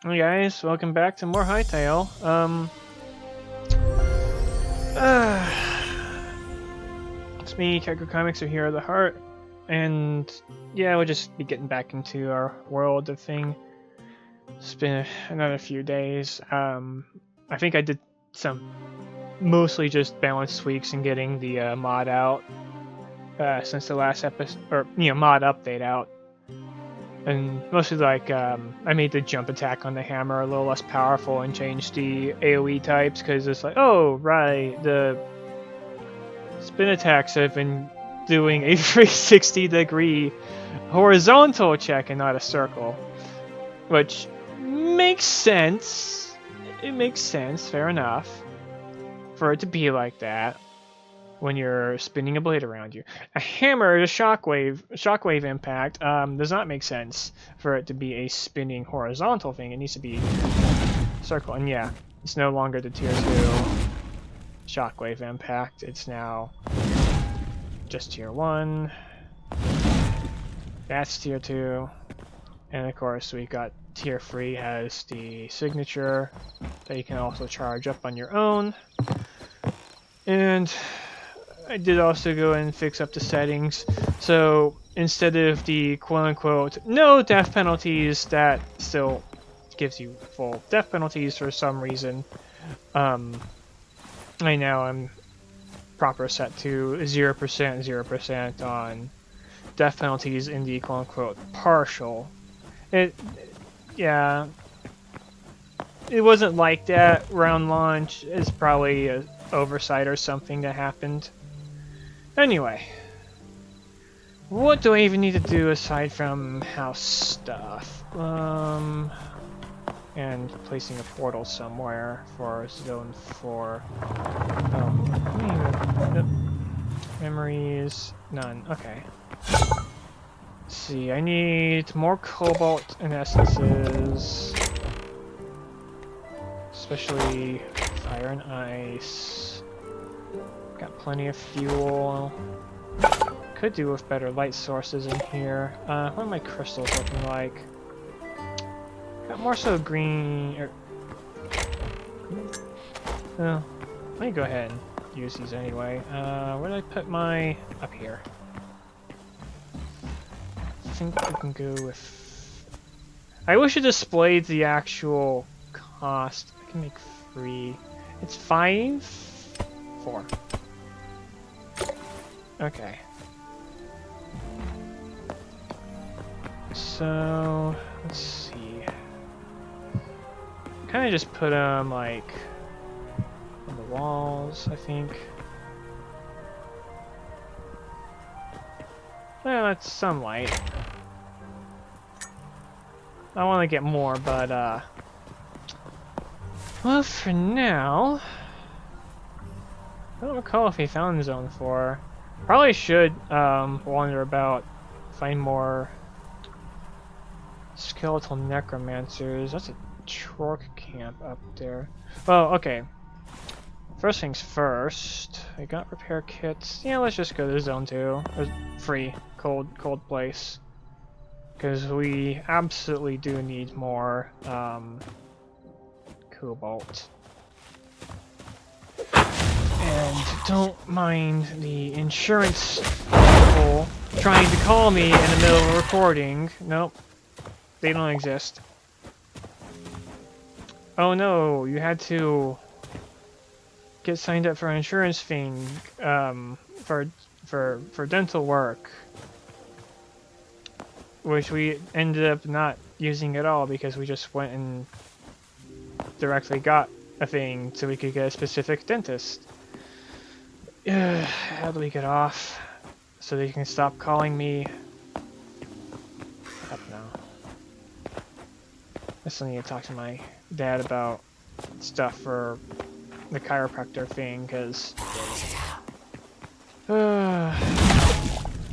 Hey guys, welcome back to more Hytale. It's me, Keiko Comics are here at the heart, and yeah, we'll just be getting back into our world of thing. It's been another few days. I think I did some mostly just balance tweaks and getting the mod out since the last episode, or mod update out. And mostly like, I made the jump attack on the hammer a little less powerful and changed the AoE types because it's like, oh, right, the spin attacks have been doing a 360-degree horizontal check and not a circle. Which makes sense. It makes sense, fair enough, for it to be like that when you're spinning a blade around you. A hammer, a shockwave impact, does not make sense for it to be a spinning horizontal thing. It needs to be circle. And yeah, it's no longer the tier 2 shockwave impact. It's now just tier 1. That's tier 2. And of course we got tier 3 has the signature that you can also charge up on your own. And I did also go and fix up the settings, so instead of the quote-unquote no death penalties, that still gives you full death penalties for some reason. Right now I'm proper set to 0% on death penalties in the quote-unquote partial. Yeah, it wasn't like that around launch. It's probably an oversight or something that happened. Anyway, what do I even need to do aside from house stuff? And placing a portal somewhere for zone 4. Memories, none. Okay. Let's see, I need more cobalt and essences. Especially fire and ice. Got plenty of fuel. Could do with better light sources in here. What are my crystals looking like? Got more so green. Well, let me go ahead and use these anyway. Where did I put my... up here. I think we can go with... I wish it displayed the actual cost. I can make 3. It's 5? 4. Okay. So, let's see. Kind of just put them like on the walls, I think. Well, that's some light. I want to get more, but well, for now, I don't recall if we found zone 4. Probably should wander about, find more skeletal necromancers. That's a Trork camp up there. Well, okay. First things first. I got repair kits. Yeah, let's just go to zone 2. Free, cold place. Because we absolutely do need more cobalt. And don't mind the insurance people trying to call me in the middle of a recording. Nope. They don't exist. Oh no, you had to get signed up for an insurance thing for dental work. Which we ended up not using at all because we just went and directly got a thing so we could get a specific dentist. How do we get off so they can stop calling me? Up now. I still need to talk to my dad about stuff for the chiropractor thing, because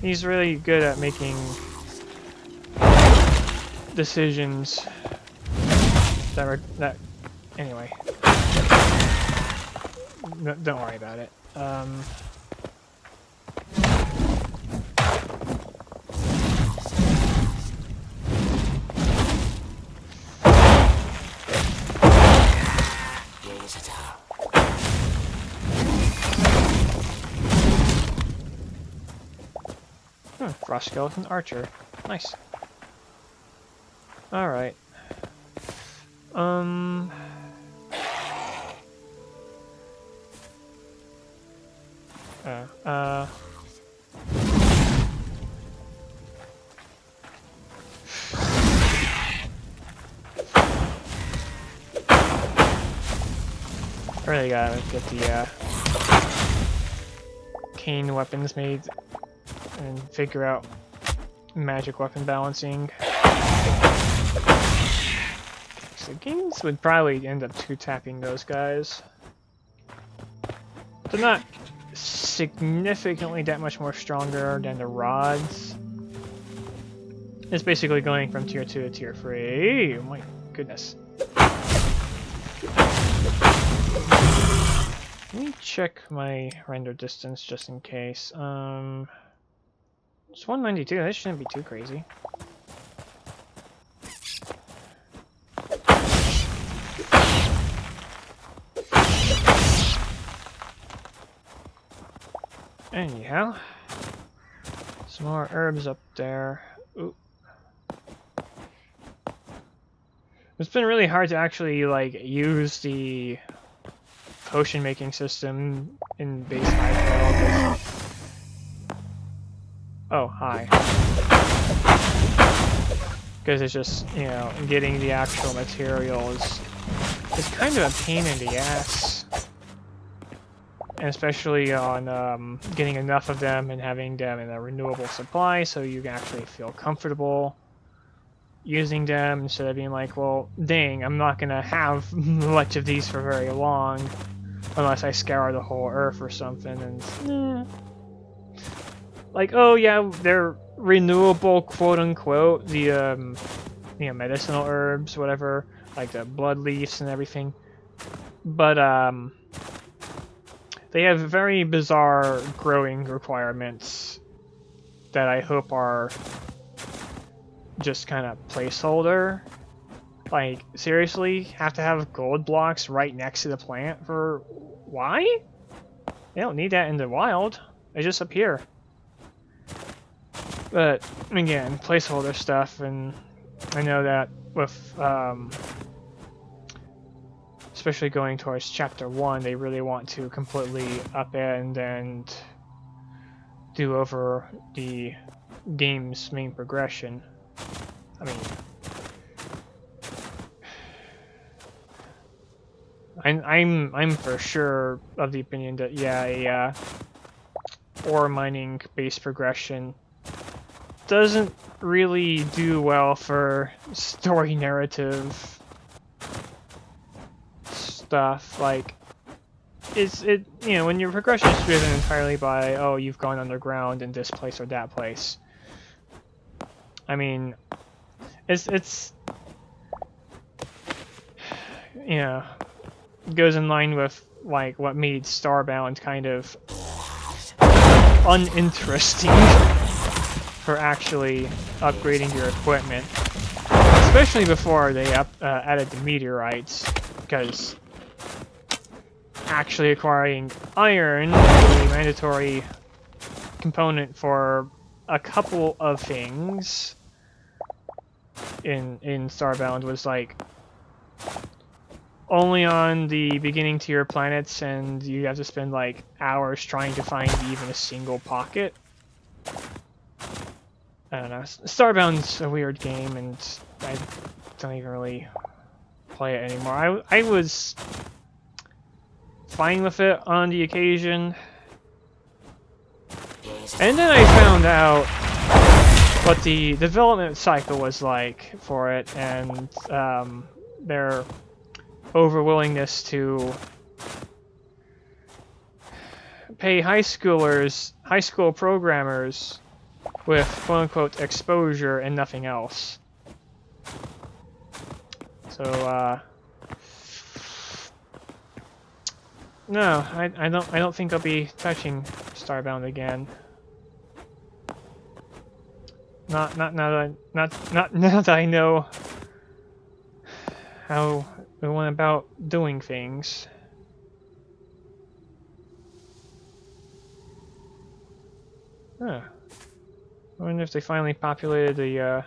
he's really good at making decisions that anyway. No, don't worry about it. Frost skeleton archer. Nice. Alright. Really gotta get the cane weapons made and figure out magic weapon balancing. So games would probably end up two-tapping those guys. They're not significantly that much more stronger than the rods. It's basically going from tier 2 to tier 3. Oh my goodness. Let me check my render distance just in case. It's 192, that shouldn't be too crazy. Anyhow, some more herbs up there. Ooh. It's been really hard to actually like use the potion making system in base Hytale. Oh, hi. Because it's just, you know, getting the actual materials is kind of a pain in the ass. And especially on getting enough of them and having them in a renewable supply so you can actually feel comfortable using them instead of being like, well, dang, I'm not gonna have much of these for very long unless I scour the whole earth or something. And like, oh yeah, they're renewable, quote unquote, the you know, medicinal herbs, whatever, like the blood leaves and everything, but they have very bizarre growing requirements that I hope are just kind of placeholder. Like, seriously, have to have gold blocks right next to the plant for... Why? They don't need that in the wild. They just appear. But, again, placeholder stuff, and I know that with... especially going towards Chapter 1, they really want to completely upend and do over the game's main progression. I mean, I'm for sure of the opinion that yeah, ore mining based progression doesn't really do well for story narrative stuff. Like, it you know, when your progression is driven entirely by, oh, you've gone underground in this place or that place. I mean, it's you know, goes in line with like what made Starbound kind of uninteresting for actually upgrading your equipment, especially before they added the meteorites, because actually acquiring iron, a mandatory component for a couple of things in Starbound, was like only on the beginning tier planets, and you have to spend like hours trying to find even a single pocket. I don't know. Starbound's a weird game, and I don't even really play it anymore. I was fine with it on the occasion, and then I found out what the development cycle was like for it, and their over-willingness to pay high school programmers with quote-unquote exposure and nothing else. So no, I don't think I'll be touching Starbound again. Not now that I know how we went about doing things. Huh. I wonder if they finally populated the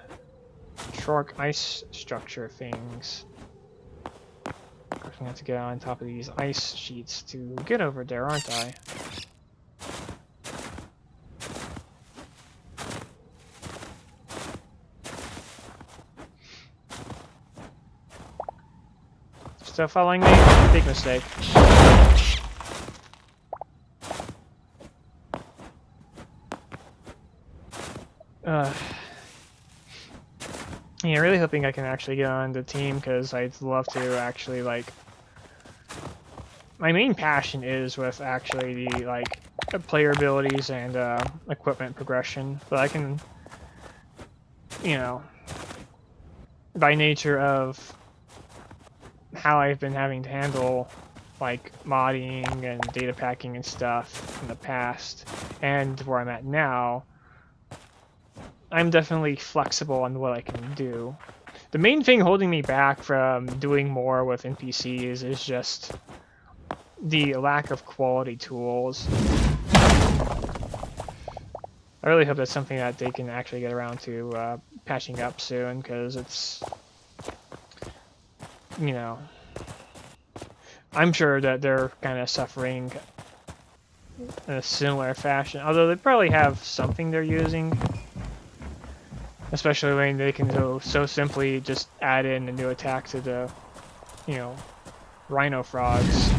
Shark ice structure things. Of course, I'm gonna have to get on top of these ice sheets to get over there, aren't I? Still following me? Big mistake. Yeah, really hoping I can actually get on the team, because I'd love to actually, like... My main passion is with actually the, like, player abilities and equipment progression, but I can, you know, by nature of how I've been having to handle, like, modding and data packing and stuff in the past, and where I'm at now, I'm definitely flexible on what I can do. The main thing holding me back from doing more with NPCs is just the lack of quality tools. I really hope that's something that they can actually get around to patching up soon, because it's, you know, I'm sure that they're kind of suffering in a similar fashion, although they probably have something they're using. Especially when they can so simply just add in a new attack to the, you know, rhino frogs.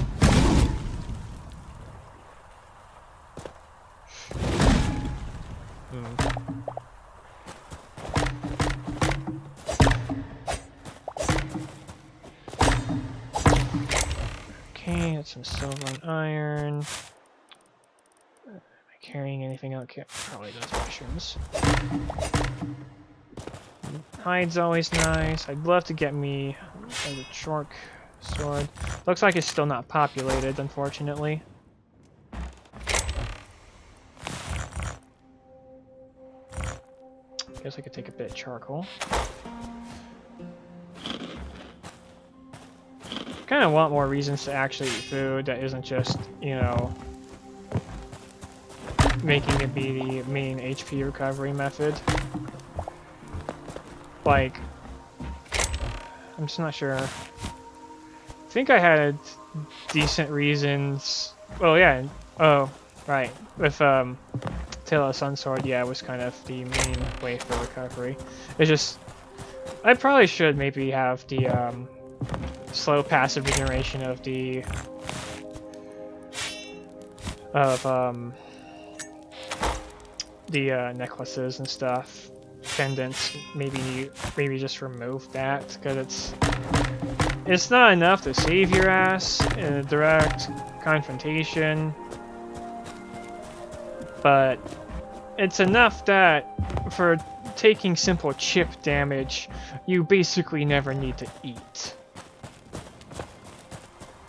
Okay, that's some silver and iron. Am I carrying anything out? Probably those mushrooms. Hide's always nice. I'd love to get me a shark sword. Looks like it's still not populated, unfortunately. Guess I could take a bit of charcoal. Kind of want more reasons to actually eat food that isn't just, you know, making it be the main HP recovery method. Like, I'm just not sure. I think I had decent reasons. Oh yeah. Oh right. With Tale of Sunsword, yeah, it was kind of the main way for recovery. It's just I probably should maybe have the slow passive regeneration of the necklaces and stuff, pendants. Maybe just remove that, because it's not enough to save your ass in a direct confrontation, but it's enough that for taking simple chip damage, you basically never need to eat.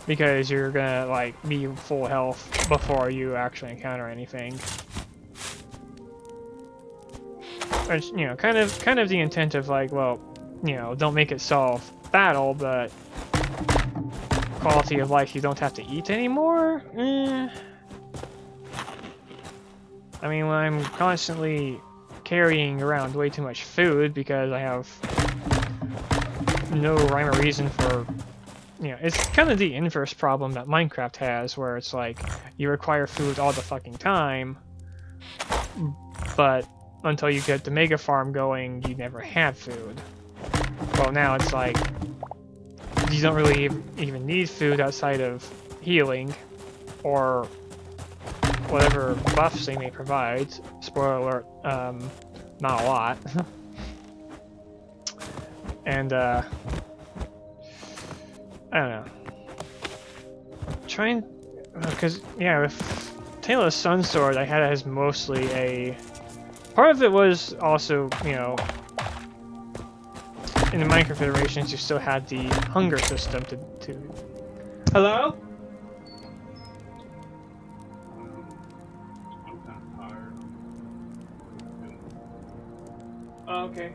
Because you're gonna, like, be full health before you actually encounter anything. Which, you know, kind of the intent of, like, well, you know, don't make it solve battle, but quality of life, you don't have to eat anymore? I mean, when I'm constantly carrying around way too much food because I have no rhyme or reason for, you know, it's kind of the inverse problem that Minecraft has, where it's like, you require food all the fucking time, but until you get the mega farm going, you never had food. Well, now it's like, you don't really even need food outside of healing, or whatever buffs they may provide. Spoiler alert, not a lot. And, I don't know. Trying, because, yeah, with Tale of Sunsword, I had it as mostly a... Part of it was also, you know, in the Minecraft Federations, you still had the hunger system to... Hello? Oh, okay.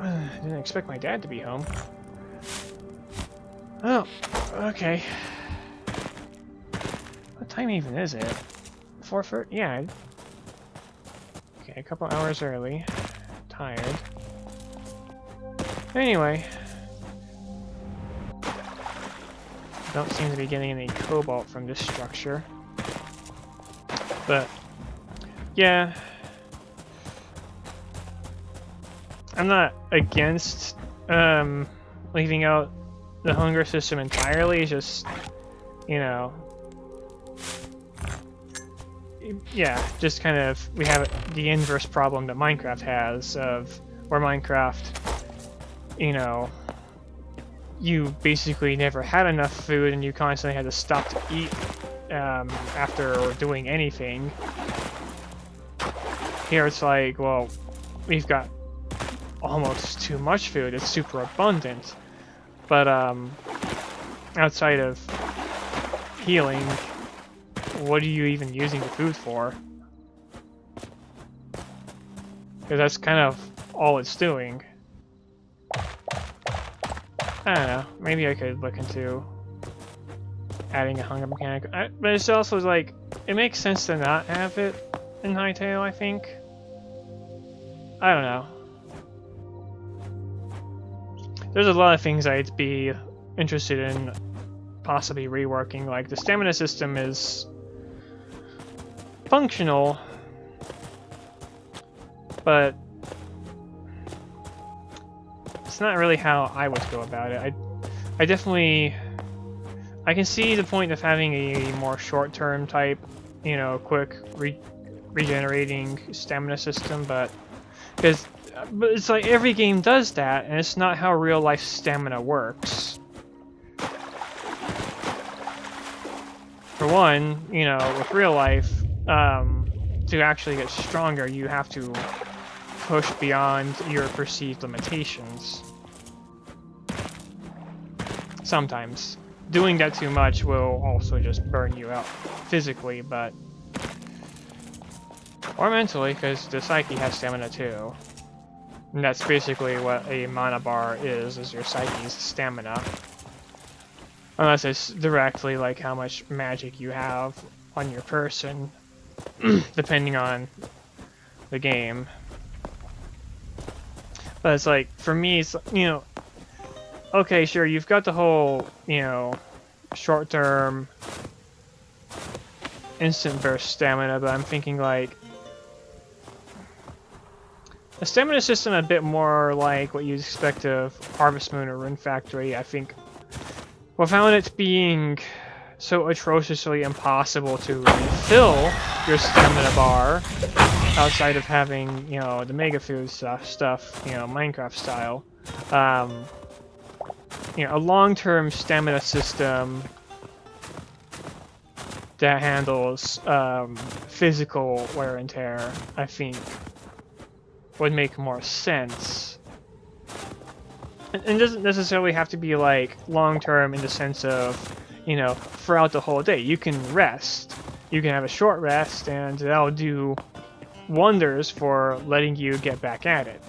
I didn't expect my dad to be home. Oh, okay. What time even is it? 4:30? Yeah. Okay, a couple hours early. Tired. Anyway. Don't seem to be getting any cobalt from this structure. But, yeah. I'm not against leaving out the hunger system entirely, just, you know, yeah, just kind of, we have the inverse problem that Minecraft has, of where Minecraft, you know, you basically never had enough food and you constantly had to stop to eat after doing anything. Here it's like, well, we've got almost too much food, it's super abundant, but outside of healing, what are you even using the food for? Because that's kind of all it's doing. I don't know, maybe I could look into adding a hunger mechanic, but it's also like, it makes sense to not have it in Hytale, I think. I don't know. There's a lot of things I'd be interested in possibly reworking, like the stamina system is functional, but it's not really how I would go about it. I definitely, I can see the point of having a more short-term type, you know, quick regenerating stamina system, but it's like every game does that, and it's not how real-life stamina works. For one, you know, with real life, to actually get stronger, you have to push beyond your perceived limitations. Sometimes. Doing that too much will also just burn you out physically, but... or mentally, because the psyche has stamina too. And that's basically what a mana bar is your psyche's stamina. Unless it's directly like how much magic you have on your person, depending on the game. But it's like, for me, it's, you know, okay, sure, you've got the whole, you know, short-term instant burst stamina, but I'm thinking like, a stamina system a bit more like what you'd expect of Harvest Moon or Rune Factory, I think. Without it being so atrociously impossible to refill your stamina bar, outside of having, you know, the mega food stuff, you know, Minecraft style. You know, a long-term stamina system that handles physical wear and tear, I think, would make more sense. And it doesn't necessarily have to be like long-term in the sense of, you know, throughout the whole day. You can rest. You can have a short rest, and that'll do wonders for letting you get back at it.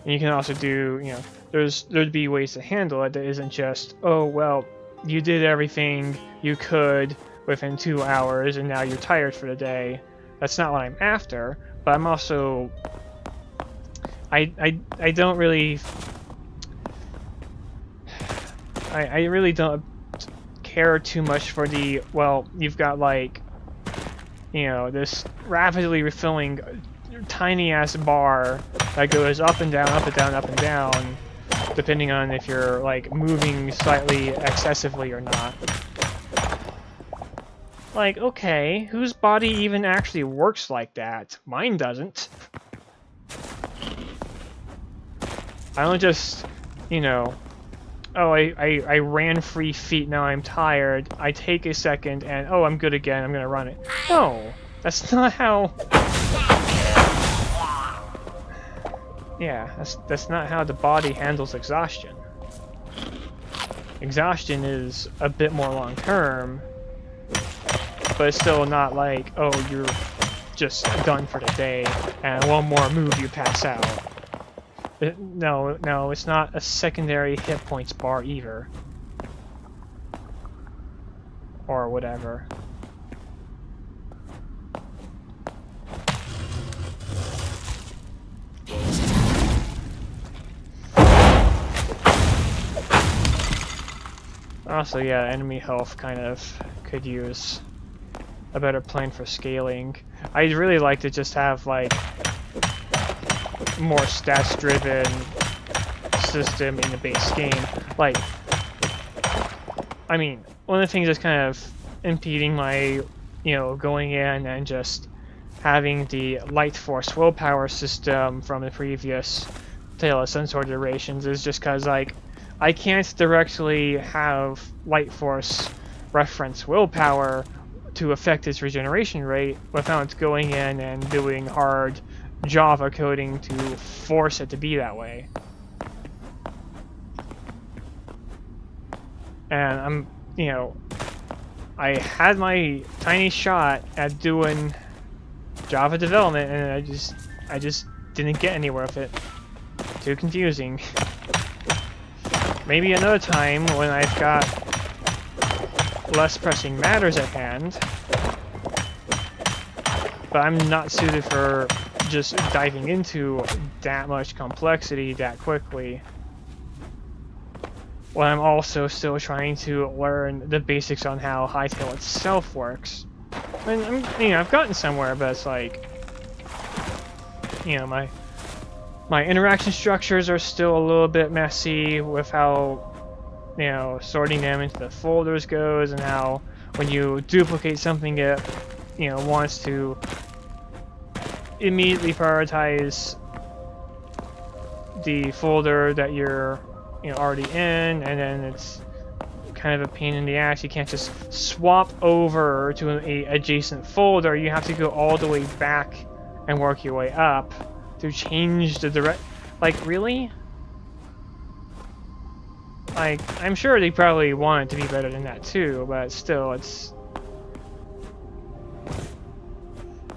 And you can also do, you know, there'd be ways to handle it that isn't just, oh, well, you did everything you could within 2 hours and now you're tired for the day. That's not what I'm after, but I'm also... I don't really... I really don't care too much for the, well, you've got like, you know, this rapidly refilling tiny-ass bar that goes up and down, up and down, up and down, depending on if you're like moving slightly excessively or not. Like, okay, whose body even actually works like that? Mine doesn't. I don't just, you know, oh, I ran 3 feet, now I'm tired, I take a second, and oh, I'm good again, I'm gonna run it. No, that's not how... Yeah, that's not how the body handles exhaustion. Exhaustion is a bit more long-term, but it's still not like, oh, you're just done for the day, and one more move you pass out. No, no, it's not a secondary hit points bar either. Or whatever. Also, yeah, enemy health kind of could use a better plan for scaling. I'd really like to just have, like, more stats-driven system in the base game. Like, I mean, one of the things that's kind of impeding my, going in and just having the light force willpower system from the previous Tale of Sensor iterations is just because, like, I can't directly have light force reference willpower to affect its regeneration rate without going in and doing hard Java coding to force it to be that way. And I had my tiny shot at doing Java development, and I just didn't get anywhere with it. Too confusing. Maybe another time when I've got less pressing matters at hand. But I'm not suited for just diving into that much complexity that quickly. Well, I'm also still trying to learn the basics on how Hytale itself works. And I've gotten somewhere, but it's like, my interaction structures are still a little bit messy with how, sorting them into the folders goes, and how when you duplicate something, it, wants to immediately prioritize the folder that you're, already in, and then it's kind of a pain in the ass. You can't just swap over to an adjacent folder. You have to go all the way back and work your way up to change the direct. Like, really? Like, I'm sure they probably want it to be better than that too, but still, it's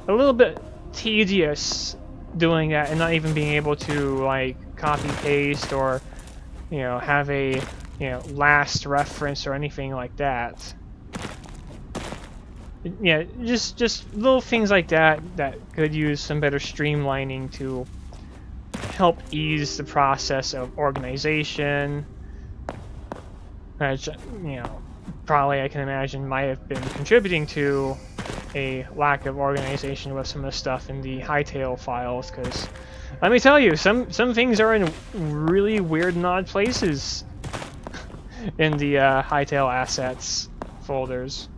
a little bit tedious doing that and not even being able to, like, copy paste or, have a, last reference or anything like that. Yeah, just little things like that that could use some better streamlining to help ease the process of organization. Which, probably I can imagine might have been contributing to a lack of organization with some of the stuff in the Hytale files, because let me tell you, some things are in really weird and odd places in the Hytale assets folders.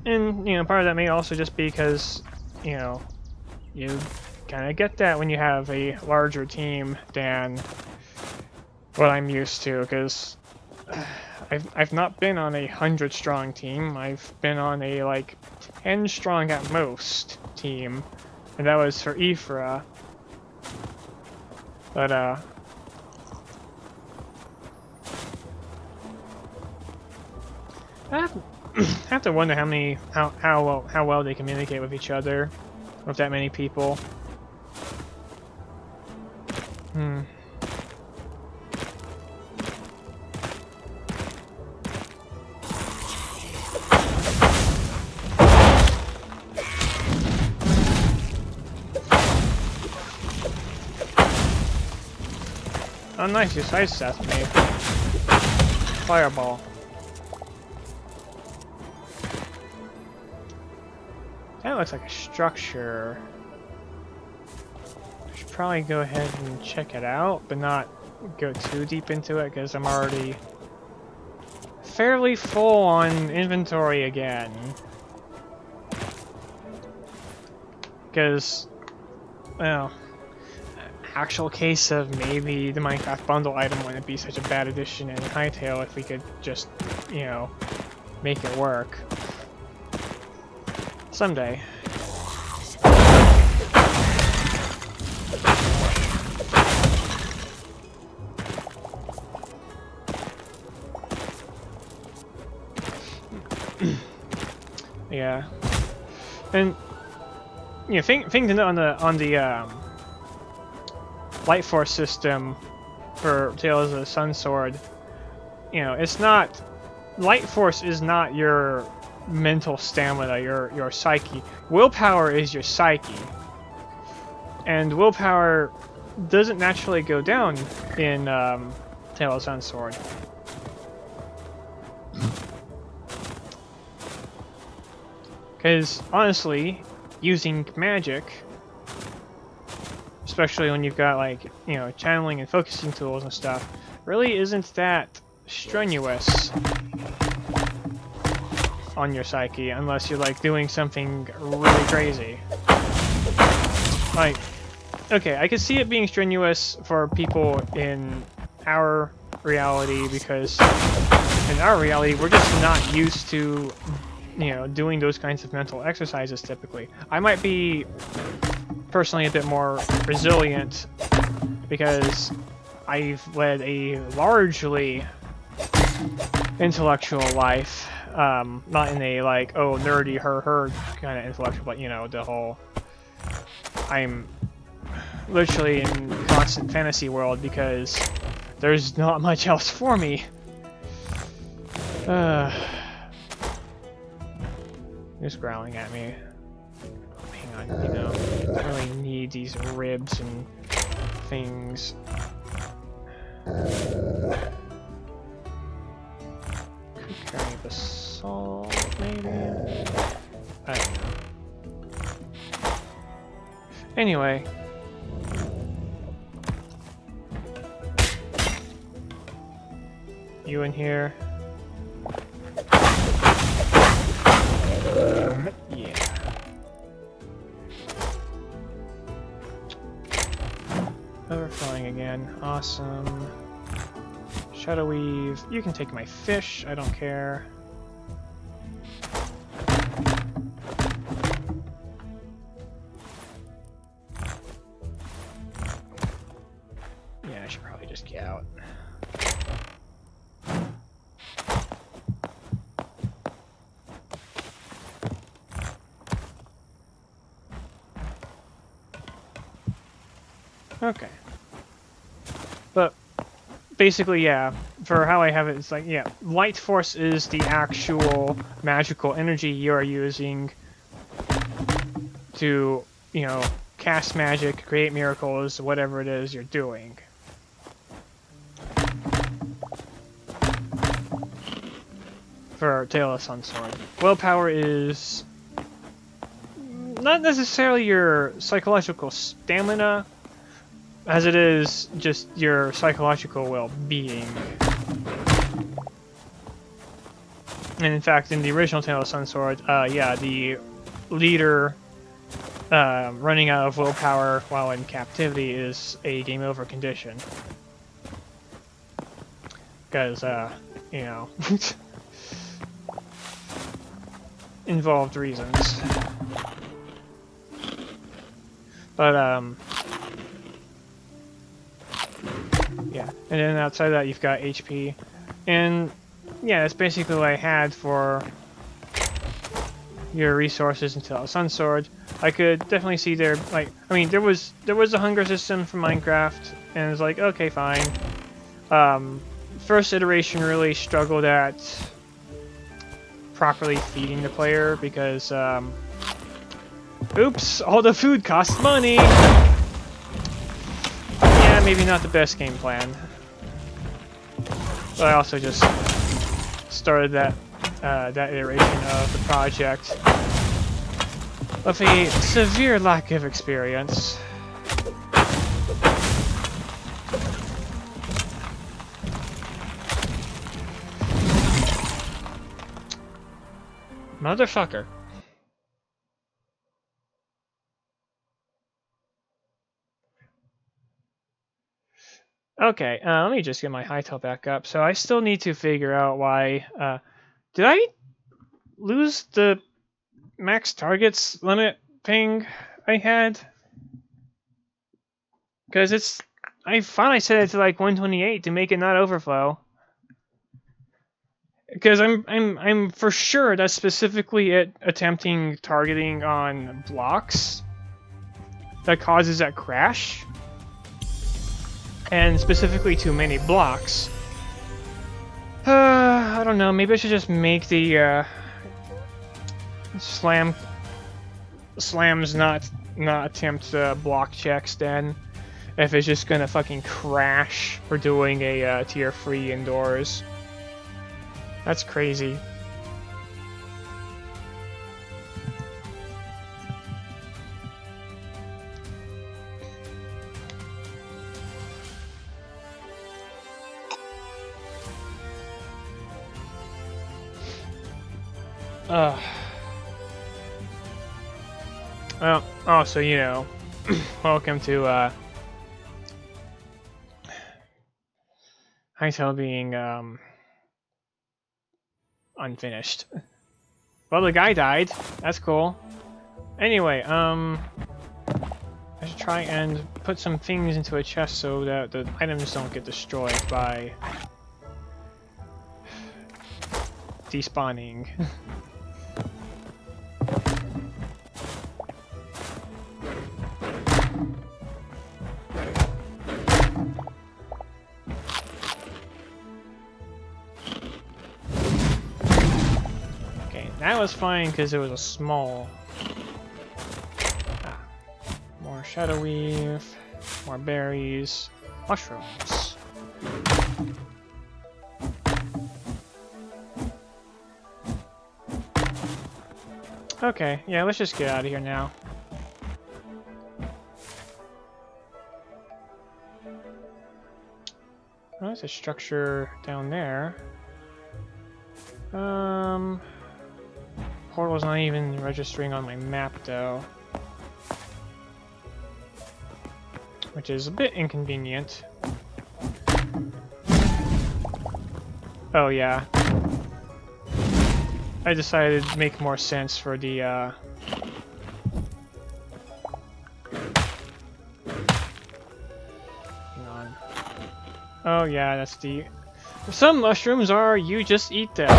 And, part of that may also just be because, you kind of get that when you have a larger team than what I'm used to, because I've not been on a 100-strong team. I've been on a, like, 10-strong at most team, and that was for Ifra. But, I have to wonder how well they communicate with each other with that many people. Oh, nice, you sidestepped me. Fireball. That looks like a structure. I should probably go ahead and check it out, but not go too deep into it, because I'm already fairly full on inventory again. Because, well, actual case of maybe the Minecraft bundle item wouldn't be such a bad addition in Hytale if we could just, make it work. Someday. Yeah. And thing to note on the Light Force system for Tales of the Sun Sword. It's not. Light Force is not your mental stamina, your psyche. Willpower is your psyche, and willpower doesn't naturally go down in Tales of the Sun Sword. Because honestly, using magic, especially when you've got like channeling and focusing tools and stuff, really isn't that strenuous on your psyche unless you're like doing something really crazy. Like, okay, I could see it being strenuous for people in our reality because in our reality we're just not used to doing those kinds of mental exercises typically. I might be personally a bit more resilient because I've led a largely intellectual life, not in a like, oh, nerdy her kind of intellectual, but the whole I'm literally in constant fantasy world because there's not much else for me. Just growling at me. Hang on, I really need these ribs and things. Could carry the salt, maybe? I don't know. Anyway. You in here? Yeah. Overflowing again. Awesome. Shadow Weave. You can take my fish. I don't care. Yeah, I should probably just get out. Okay. But basically, yeah, for how I have it, it's like, yeah, Light Force is the actual magical energy you are using to, cast magic, create miracles, whatever it is you're doing. For Tale of Sun Sword. Willpower is not necessarily your psychological stamina, as it is just your psychological well-being. And in fact, in the original Tale of Sun Sword, yeah, the leader running out of willpower while in captivity is a game over condition. Because, involved reasons. But, yeah, and then outside of that you've got HP, and yeah, that's basically what I had for your resources until Sun Sword. I could definitely see there, like, I mean, there was a hunger system for Minecraft, and it was like, okay, fine. First iteration really struggled at properly feeding the player because, oops, all the food costs money! Maybe not the best game plan, but I also just started that iteration of the project with a severe lack of experience. Motherfucker. Okay, let me just get my Hytale back up. So I still need to figure out why... did I lose the max targets limit ping I had? Because it's... I finally set it to like 128 to make it not overflow. Because I'm for sure that's specifically it attempting targeting on blocks. that causes that crash. And specifically too many blocks. I don't know, maybe I should just make the slams not attempt block checks then. If it's just gonna fucking crash for doing a tier 3 indoors. That's crazy. Well, also, you know, welcome to Hytale being unfinished. Well, the guy died. That's cool. Anyway, I should try and put some things into a chest so that the items don't get destroyed by despawning. That was fine because it was a small. More shadow weave, more berries, mushrooms. Okay, yeah, let's just get out of here now. Oh, there's a structure down there. Portal's not even registering on my map though, which is a bit inconvenient. Oh yeah, I decided to make more sense for the hang on. Oh yeah, that's the. Some mushrooms are you just eat them.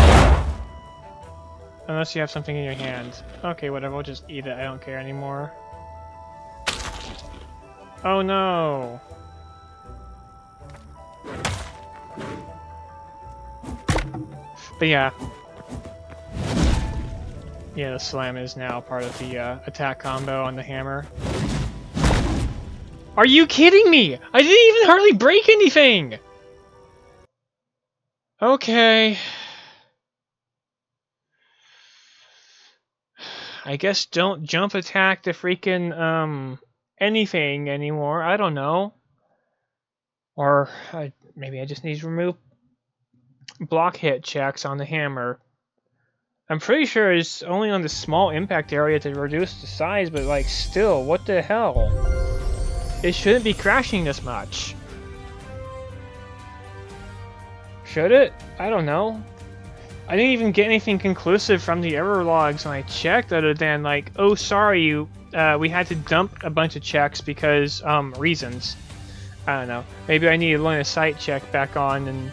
Unless you have something in your hand. Okay, whatever, we'll just eat it, I don't care anymore. Oh no! But yeah. Yeah, the slam is now part of the attack combo on the hammer. Are you kidding me? I didn't even hardly break anything! Okay. I guess don't jump attack the freaking, anything anymore. I don't know. Or maybe I just need to remove block hit checks on the hammer. I'm pretty sure it's only on the small impact area to reduce the size, but like still, what the hell? It shouldn't be crashing this much. Should it? I don't know. I didn't even get anything conclusive from the error logs when I checked, other than like, oh sorry, we had to dump a bunch of checks because reasons. I don't know. Maybe I need to line of sight check back on, and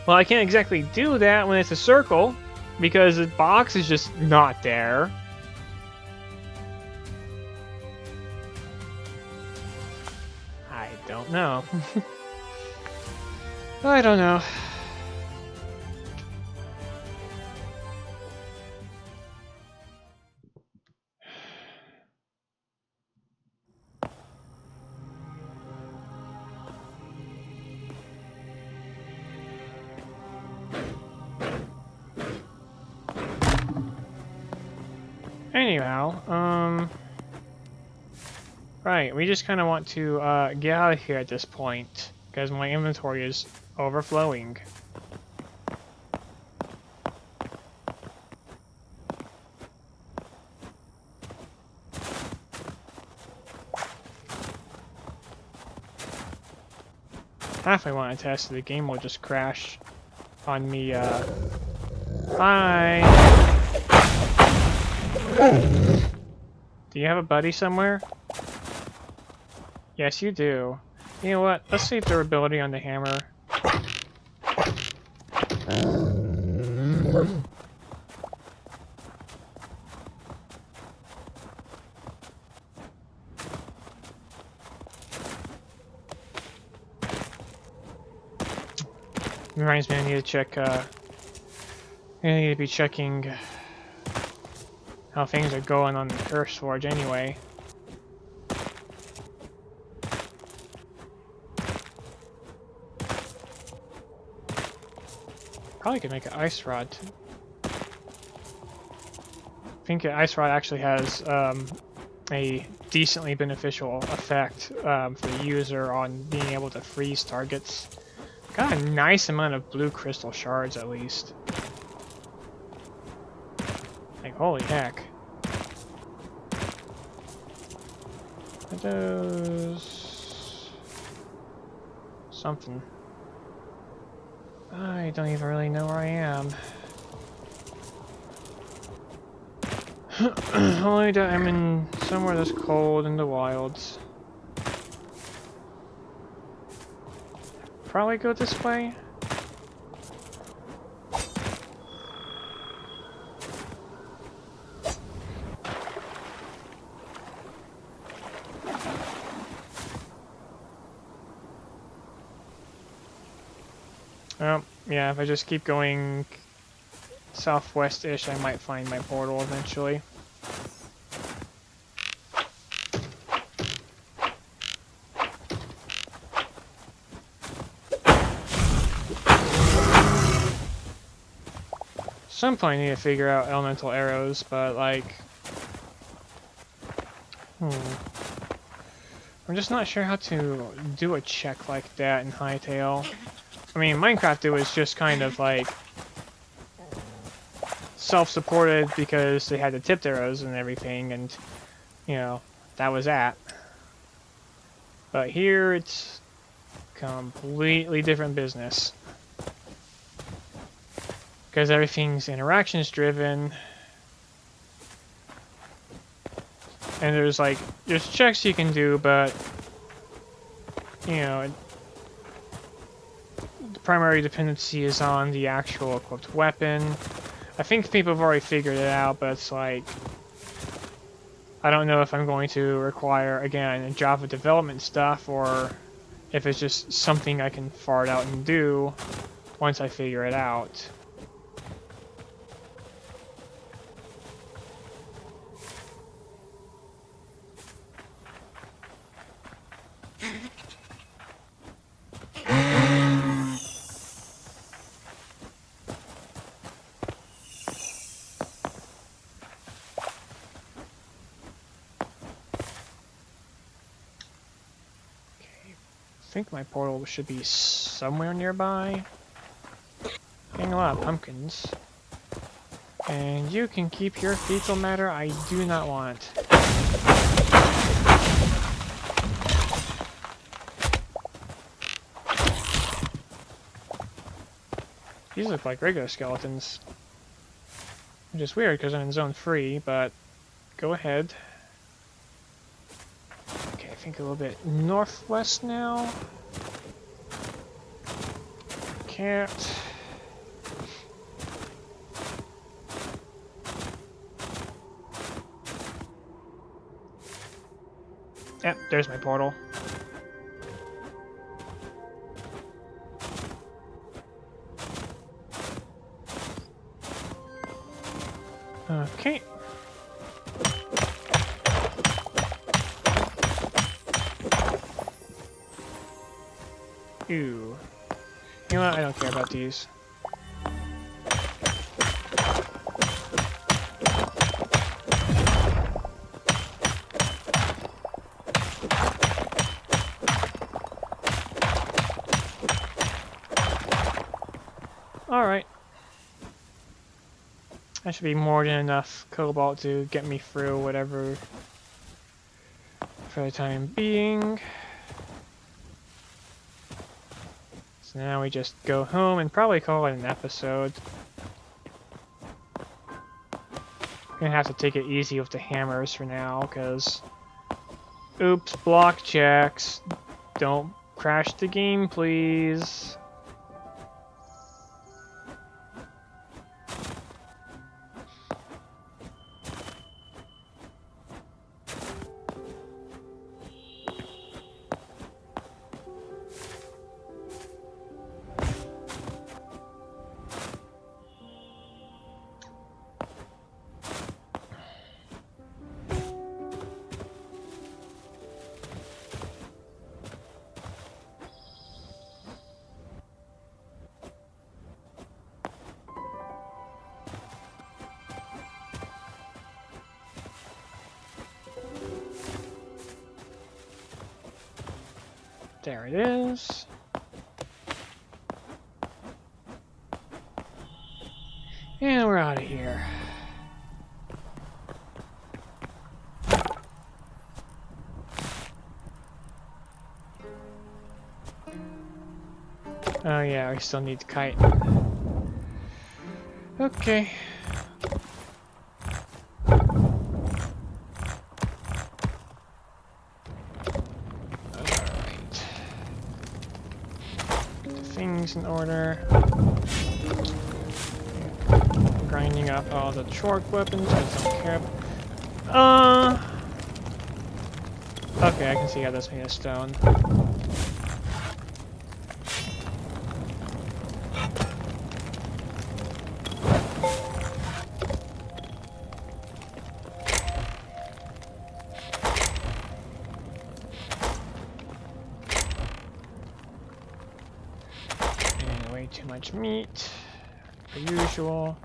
well, I can't exactly do that when it's a circle because the box is just not there. I don't know. I don't know. Anyhow, right, we just kind of want to get out of here at this point because my inventory is overflowing. Half I want to test, the game will just crash on me. Hi. Do you have a buddy somewhere? Yes, you do. You know what? Let's save durability on the hammer. Reminds me I need to check, I need to be checking how things are going on the Curse Forge anyway. Probably could make an ice rod too. I think an ice rod actually has a decently beneficial effect for the user on being able to freeze targets. Got a nice amount of blue crystal shards at least. Like, holy heck. Are those something? I don't even really know where I am. Only that I'm in somewhere that's cold in the wilds. Probably go this way. Oh, yeah, if I just keep going southwest-ish, I might find my portal eventually. Some point I need to figure out elemental arrows, but like... I'm just not sure how to do a check like that in Hytale. I mean, Minecraft it was just kind of like self-supported because they had the tipped arrows and everything, and you know, that was that. But here it's completely different business. Because everything's interactions driven. And there's checks you can do, but you know, the primary dependency is on the actual equipped weapon. I think people have already figured it out, but it's like, I don't know if I'm going to require, again, Java development stuff, or if it's just something I can fart out and do once I figure it out. I think my portal should be somewhere nearby. Getting a lot of pumpkins. And you can keep your fecal matter, I do not want. These look like regular skeletons. Which is weird because I'm in zone 3, but go ahead. Okay, I think a little bit northwest now. Can't. Yep, there's my portal. Okay. Ew. You know what? I don't care about these. Alright. That should be more than enough cobalt to get me through whatever for the time being. So now we just go home and probably call it an episode. I'm gonna have to take it easy with the hammers for now, because... Oops, block checks. Don't crash the game, please. There it is. And we're out of here. Oh yeah, we still need the kite. Okay. Alright. Get the things in order. Grinding up all the short weapons, I don't care. Okay, I can see how that's made of stone. And way too much meat, per usual.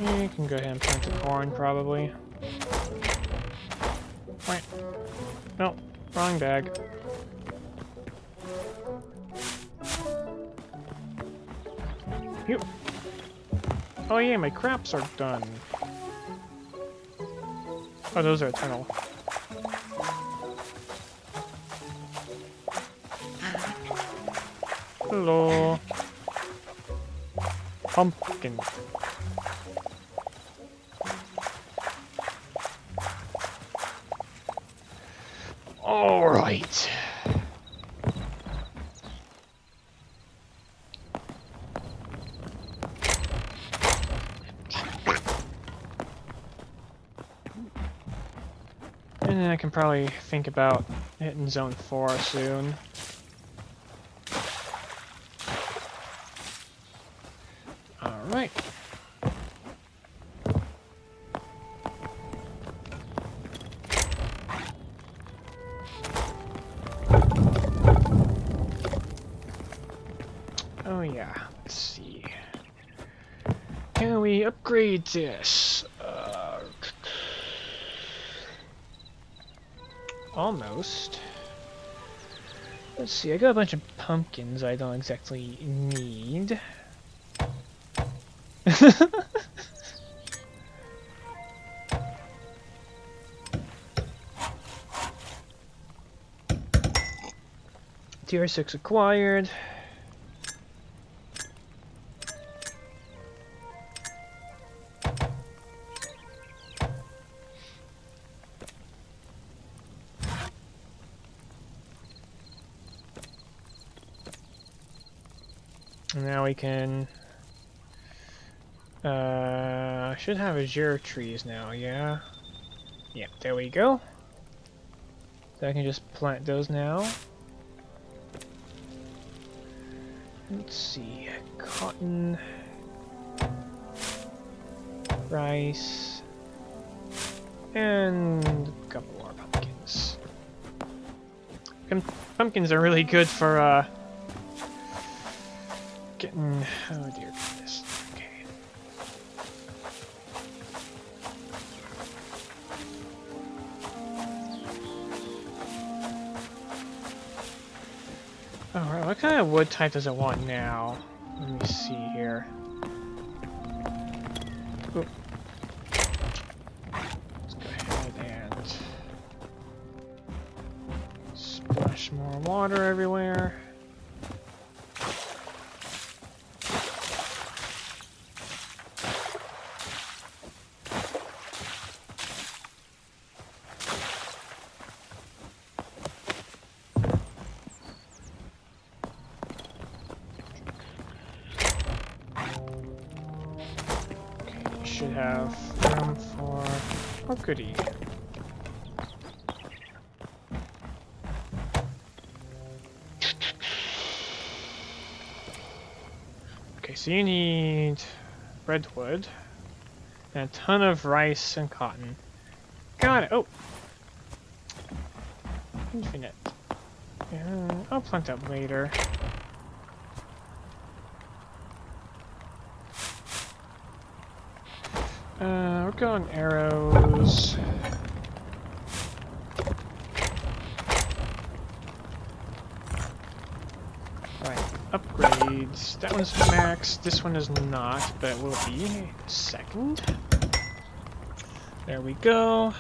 You can go ahead and plant the corn, probably. Wait. No, wrong bag. Phew. Oh yeah, my crops are done. Oh, those are eternal. Hello. Pumpkin. All right. And then I can probably think about hitting Zone 4 soon. Alright. Oh yeah, let's see. Can we upgrade this? Almost. Let's see, I got a bunch of pumpkins I don't exactly need. Tier 6 acquired. And now we can should have azure trees now, yeah? Yeah, there we go. So I can just plant those now. Let's see, cotton, rice, and a couple more pumpkins. Pumpkins are really good for getting, oh dear goodness, okay. Alright, what kind of wood type does it want now? Let me see here. Ooh. Let's go ahead and splash more water everywhere. Should have room for Oh, goody. Okay, so you need redwood and a ton of rice and cotton. Got it. Oh, infinite. And I'll plant that later. We're going arrows. Right, upgrades. That one's max. This one is not, but will be second. There we go.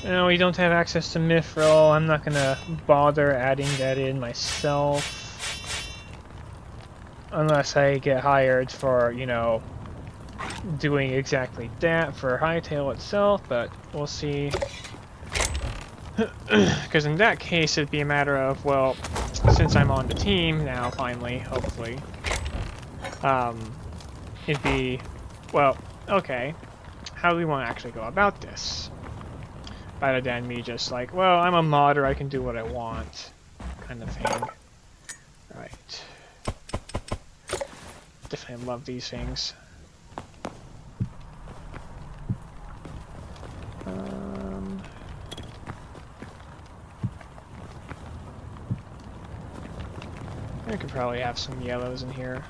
No, we don't have access to mithril. I'm not gonna bother adding that in myself. Unless I get hired for, you know, doing exactly that for Hytale itself, but we'll see. Because in that case, it'd be a matter of, well, since I'm on the team now, finally, hopefully, it'd be, well, okay, how do we want to actually go about this? Rather than me just like, well, I'm a modder, I can do what I want, kind of thing. Right. Definitely love these things. I could probably have some yellows in here.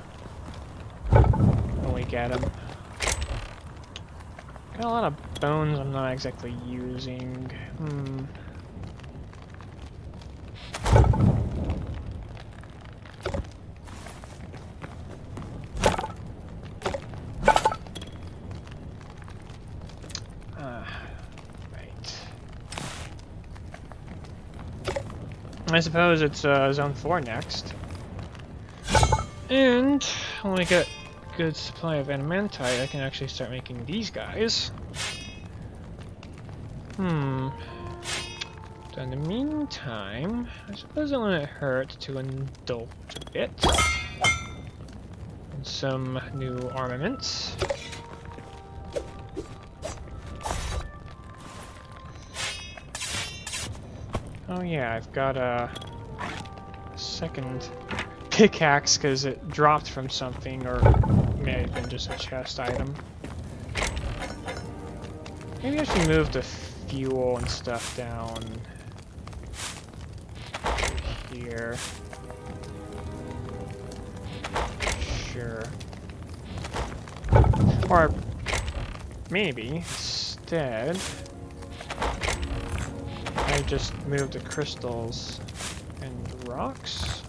When we get them. Got a lot of bones I'm not exactly using. Right. I suppose it's Zone 4 next. And when we get a good supply of adamantite, I can actually start making these guys. So in the meantime, I suppose it wouldn't hurt to indulge a bit in some new armaments. Oh yeah, I've got a second pickaxe because it dropped from something, or it may have been just a chest item. Maybe I should move the fuel and stuff down here. Sure. Or maybe instead I just move the crystals and rocks.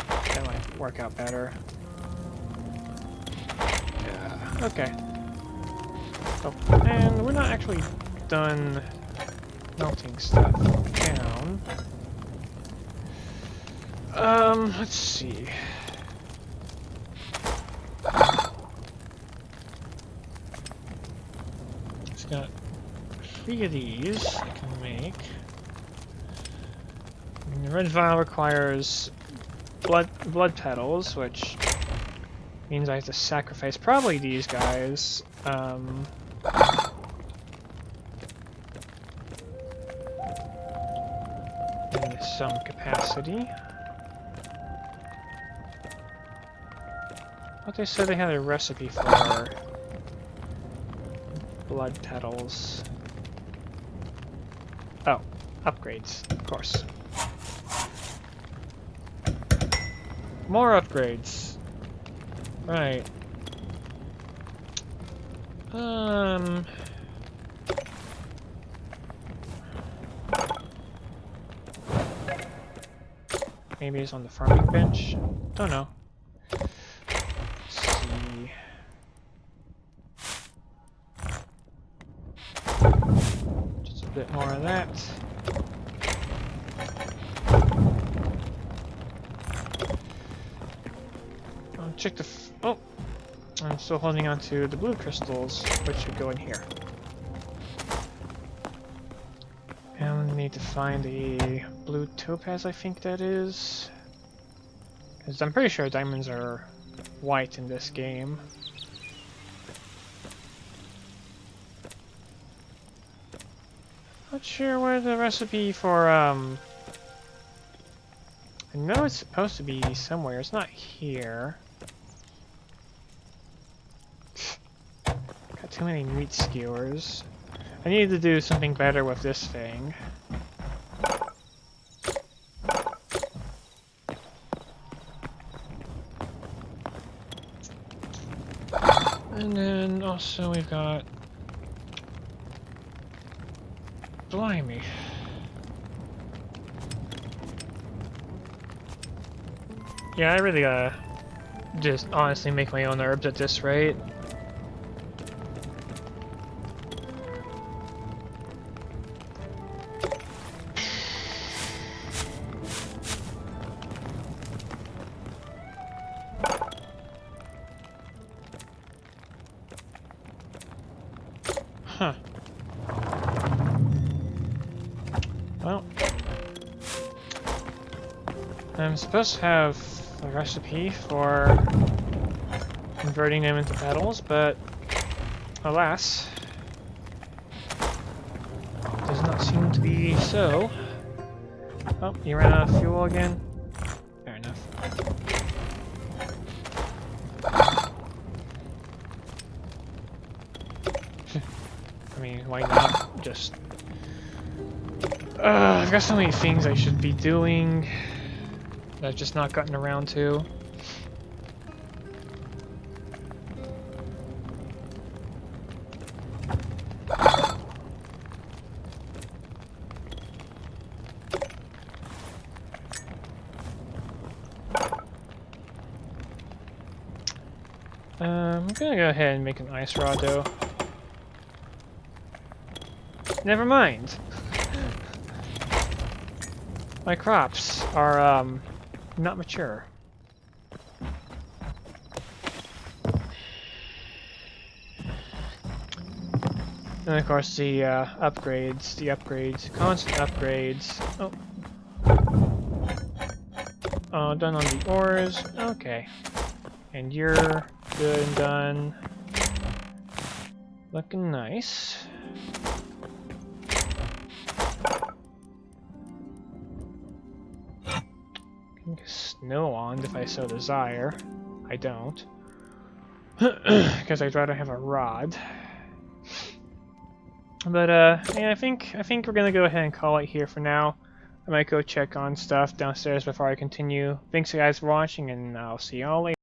That might work out better. Yeah, okay. Oh, and we're not actually done melting stuff down. Let's see. It's got 3 of these I can make. And the red vial requires blood petals, which means I have to sacrifice probably these guys. In some capacity. But they said they had a recipe for blood petals. Oh, upgrades, of course. More upgrades. Right. Maybe it's on the farming bench. Don't know. Let's see. Just a bit more of that. I'll check the. Oh, I'm still holding on to the blue crystals, which should go in here. And we need to find a blue topaz, I think that is. Because I'm pretty sure diamonds are white in this game. Not sure where the recipe for, I know it's supposed to be somewhere. It's not here. Got too many meat skewers. I need to do something better with this thing. And then also we've got... Blimey. Yeah, I really gotta just honestly make my own herbs at this rate. Huh. Well, I'm supposed to have a recipe for converting them into petals, but alas, does not seem to be so. Oh, you ran out of fuel again? Fair enough. I mean, why not just... I've got so many things I should be doing that I've just not gotten around to. I'm gonna go ahead and make an ice rod though. Never mind. My crops are not mature. And of course the upgrades, constant upgrades. Oh, done on the ores. Okay. And you're good and done. Looking nice. Can get snow on if I so desire. I don't. Because I'd rather have a rod. But yeah, I think we're gonna go ahead and call it here for now. I might go check on stuff downstairs before I continue. Thanks guys for watching, and I'll see y'all later.